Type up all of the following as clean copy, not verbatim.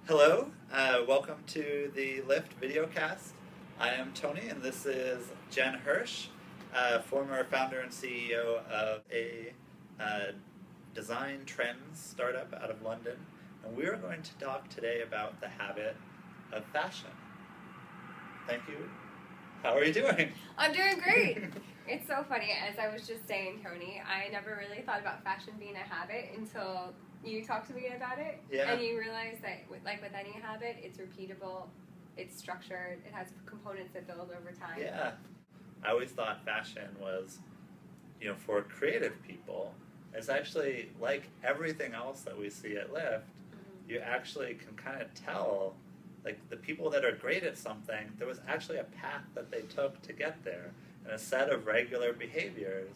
Hello, welcome to the Lyft videocast. I am Tony, and this is Jenn Hirsch, former founder and CEO of a design trends startup out of London. And we are going to talk today about the habit of fashion. Thank you. How are you doing? I'm doing great. It's so funny. As I was just saying, Tony, I never really thought about fashion being a habit until you talked to me about it. Yeah. And you realize that, with any habit, it's repeatable, it's structured, it has components that build over time. Yeah. I always thought fashion was, for creative people. It's actually like everything else that we see at Lyft. You actually can kind of tell, like, the people that are great at something, there was actually a path that they took to get there, and a set of regular behaviors,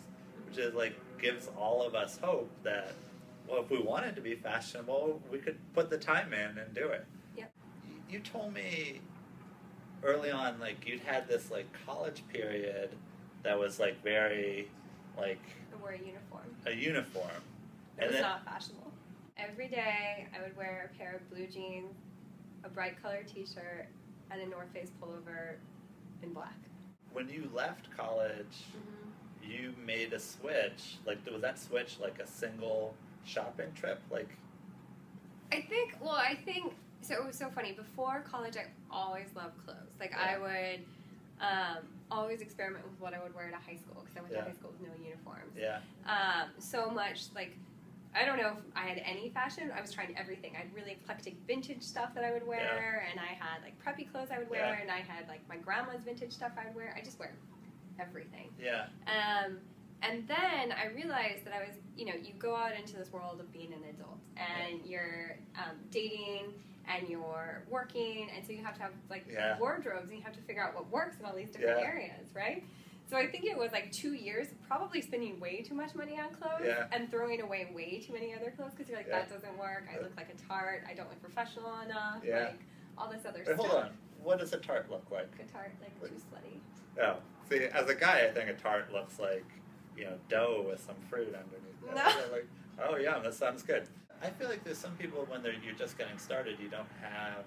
which is like gives all of us hope that, well, if we wanted to be fashionable, we could put the time in and do it. Yep. You told me early on, like, you'd had this like college period that was like very like I wore a uniform. a uniform. It was not fashionable. Every day I would wear a pair of blue jeans, a bright colored t-shirt, and a North Face pullover in black. When you left college, you made a switch. Like, was that switch like a single shopping trip? Like, I think so. It was so funny. Before college, I always loved clothes. Like, Yeah. I would always experiment with what I would wear to high school, because I went to high school with no uniforms. yeah, So much, like, I don't know if I had any fashion. I was trying everything. I had really eclectic vintage stuff that I would wear, and I had like preppy clothes I would wear, and I had like my grandma's vintage stuff I would wear. I just wear everything. yeah, And then I realized that I was, you go out into this world of being an adult, and you're dating, and you're working, and so you have to have like wardrobes, and you have to figure out what works in all these different areas, right? So I think it was like 2 years probably spending way too much money on clothes and throwing away way too many other clothes, because you're like, that doesn't work, I look like a tart, I don't look professional enough, like all this other stuff. Hold on, what does a tart look like? A tart, like too slutty. Oh, see, as a guy, I think a tart looks like, dough with some fruit underneath it. No. Like, oh yeah, that sounds good. I feel like there's some people when you're just getting started, you don't have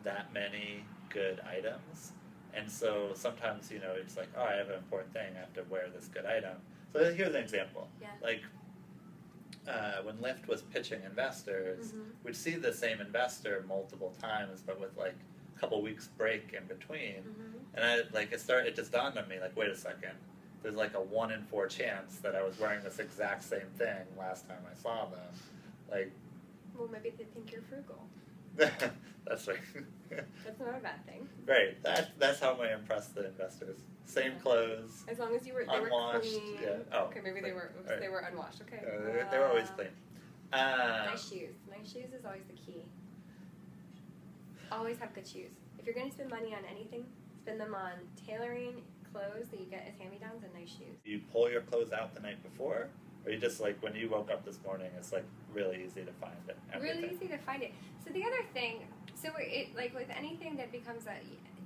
that many good items. And so sometimes, it's like, oh, I have an important thing, I have to wear this good item. So here's an example. Yeah. Like, when Lyft was pitching investors, we'd see the same investor multiple times, but with like a couple weeks break in between. And it just dawned on me, like, wait a second. There's like a 1 in 4 chance that I was wearing this exact same thing last time I saw them. Like, well, maybe they think you're frugal. That's right. That's not a bad thing. Right. That's how I impress the investors. Same clothes. As long as they were clean. Yeah. Oh, okay, maybe they were unwashed. Okay. They were always clean. Nice shoes. Nice shoes is always the key. Always have good shoes. If you're going to spend money on anything, spend them on tailoring clothes that you get as hand-me-downs and nice shoes. You pull your clothes out the night before, or you just, like, when you woke up this morning, it's like really easy to find it. Everything. Really easy to find it. So the other thing, like with anything that becomes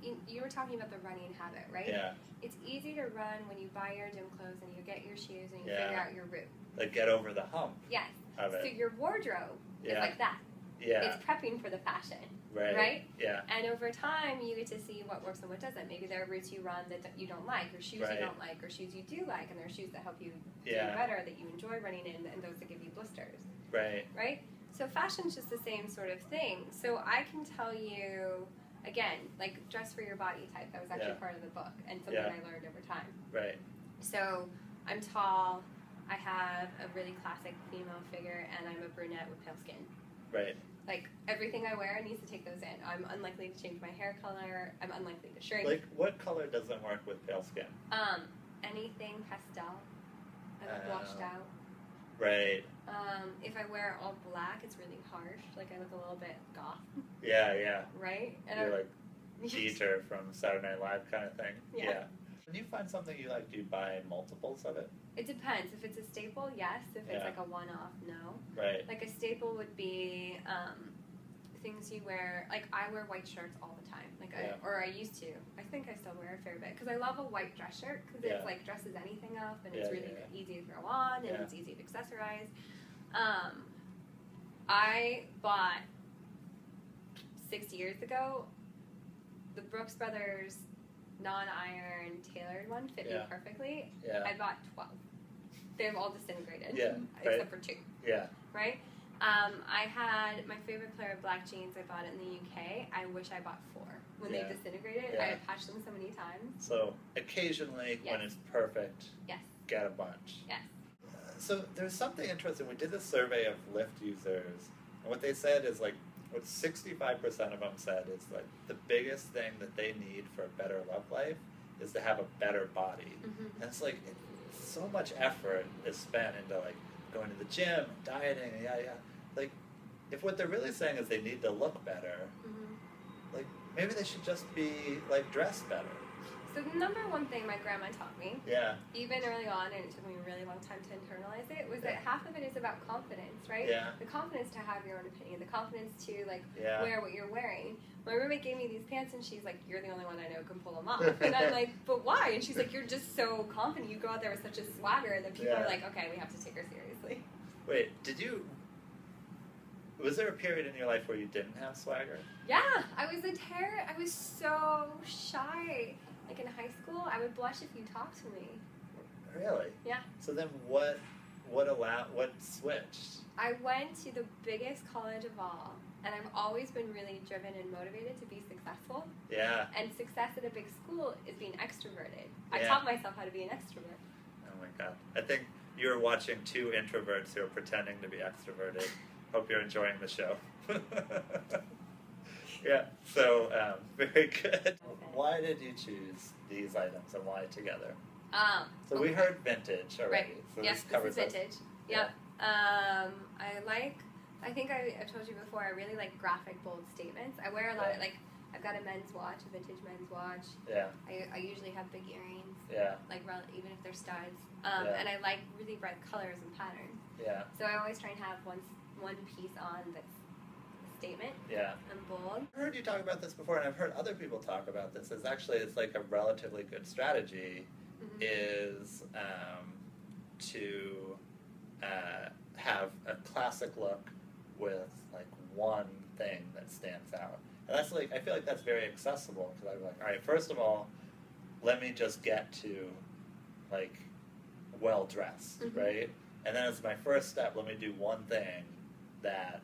you were talking about the running habit, right? Yeah. It's easy to run when you buy your gym clothes and you get your shoes and you figure out your route. Like, get over the hump. Yes. Of it. So your wardrobe is like that. Yeah. It's prepping for the fashion. Right. Yeah. And over time, you get to see what works and what doesn't. Maybe there are routes you run that you don't like, or shoes you don't like, or shoes you do like, and there are shoes that help you do better, that you enjoy running in, and those that give you blisters. Right. Right? So fashion's just the same sort of thing. So I can tell you, again, like dress for your body type. That was actually part of the book, and something I learned over time. Right. So I'm tall, I have a really classic female figure, and I'm a brunette with pale skin. Right. Like, everything I wear needs to take those in. I'm unlikely to change my hair color. I'm unlikely to shrink. Like, what color doesn't work with pale skin? Anything pastel. I look washed out. Right. If I wear all black, it's really harsh. Like, I look a little bit goth. Yeah. Right? And you're like Jeter from Saturday Night Live kind of thing. Yeah. When you find something you like, do you buy multiples of it? It depends. If it's a staple, yes. If it's like a one-off, no. Right. Like a staple would be things you wear. Like I wear white shirts all the time. Like I used to. I think I still wear a fair bit because I love a white dress shirt because it's like dresses anything up and it's really easy to throw on and it's easy to accessorize. I bought 6 years ago, the Brooks Brothers non-iron tailored one fit me perfectly. Yeah. I bought 12. They've all disintegrated. Yeah. Except for 2. Yeah. Right? I had my favorite pair of black jeans I bought in the UK. I wish I bought 4. When they disintegrated, I had patched them so many times. So occasionally, when it's perfect, get a bunch. Yes. So there's something interesting. We did a survey of Lyft users, and what they said is like, what 65% of them said is like the biggest thing that they need for a better love life is to have a better body. And it's like so much effort is spent into like going to the gym, dieting, Like, if what they're really saying is they need to look better, like maybe they should just be like dressed better. So the number one thing my grandma taught me, even early on, and it took me a really long time to internalize it, was that half of it is about confidence, right? The confidence to have your own opinion, the confidence to like wear what you're wearing. My roommate gave me these pants, and she's like, "You're the only one I know who can pull them off." And I'm like, "But why?" And she's like, "You're just so confident. You go out there with such a swagger that people are like, okay, we have to take her seriously." Wait, was there a period in your life where you didn't have swagger? Yeah, I was so shy. Like in high school, I would blush if you talked to me. Really? Yeah. So then what switched? I went to the biggest college of all, and I've always been really driven and motivated to be successful. Yeah. And success at a big school is being extroverted. I taught myself how to be an extrovert. Oh my God. I think you're watching 2 introverts who are pretending to be extroverted. Hope you're enjoying the show. Yeah, so very good. Okay. Why did you choose these items and why together? So we heard vintage already. Right. So yes, this covers is vintage. Yep. I think I've told you before, I really like graphic, bold statements. I wear a lot of, like, I've got a men's watch, a vintage men's watch. Yeah. I usually have big earrings. Yeah. Like, even if they're studs. And I like really bright colors and patterns. Yeah. So I always try and have one piece on that's statement and bold. I've heard you talk about this before, and I've heard other people talk about this. It's like a relatively good strategy is to have a classic look with like one thing that stands out. And that's like, I feel like that's very accessible because I'm like, all right, first of all, let me just get to like well dressed, right? And then as my first step, let me do one thing that's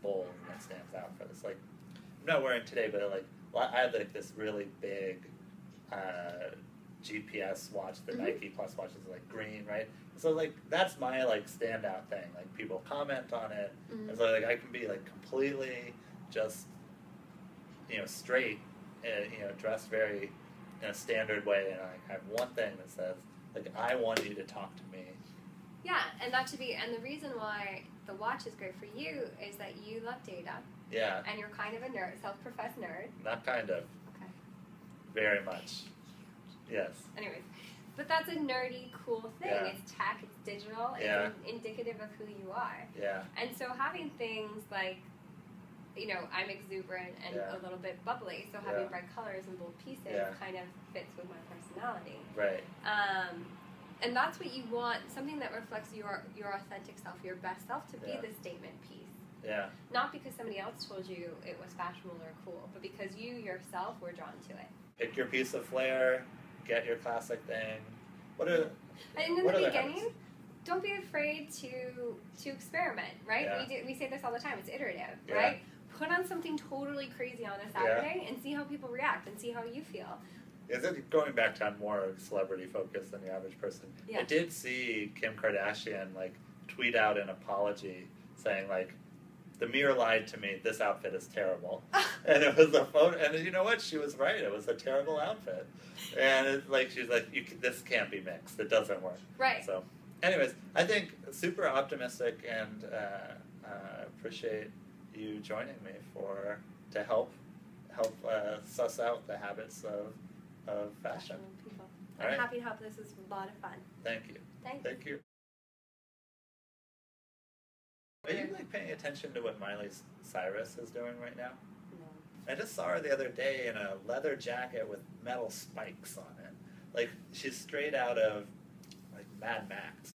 bold and that stands out for this. Like, I'm not wearing today, but I have like this really big GPS watch, the Nike Plus watch is like green, right? So like that's my like standout thing. Like people comment on it, and so like I can be like completely just straight, dressed very in a standard way, and I have one thing that says like I want you to talk to me. Yeah, and the reason why the watch is great for you is that you love data. Yeah. And you're kind of a nerd, self-professed nerd. Not kind of. Okay. Very much. Yes. Anyways, but that's a nerdy, cool thing. Yeah. It's tech, it's digital, it's indicative of who you are. Yeah. And so having things like, I'm exuberant and a little bit bubbly, so having bright colors and bold pieces kind of fits with my personality. Right. And that's what you want, something that reflects your authentic self, your best self, to be the statement piece. Yeah. Not because somebody else told you it was fashionable or cool, but because you yourself were drawn to it. Pick your piece of flair, get your classic thing. And in the beginning, don't be afraid to experiment, right? Yeah. We say this all the time, it's iterative, right? Put on something totally crazy on a Saturday and see how people react and see how you feel. Is it going back to more celebrity focused than the average person? Yeah. I did see Kim Kardashian tweet out an apology saying the mirror lied to me, this outfit is terrible. And it was a photo, and you know what? She was right. It was a terrible outfit. And it's she's like, this can't be mixed. It doesn't work. Right. So, anyways, I think super optimistic, and appreciate you joining me to help suss out the habits of fashion. People. I'm happy to help. This is a lot of fun. Thank you. Thank you. Are you paying attention to what Miley Cyrus is doing right now? No. I just saw her the other day in a leather jacket with metal spikes on it. She's straight out of Mad Max.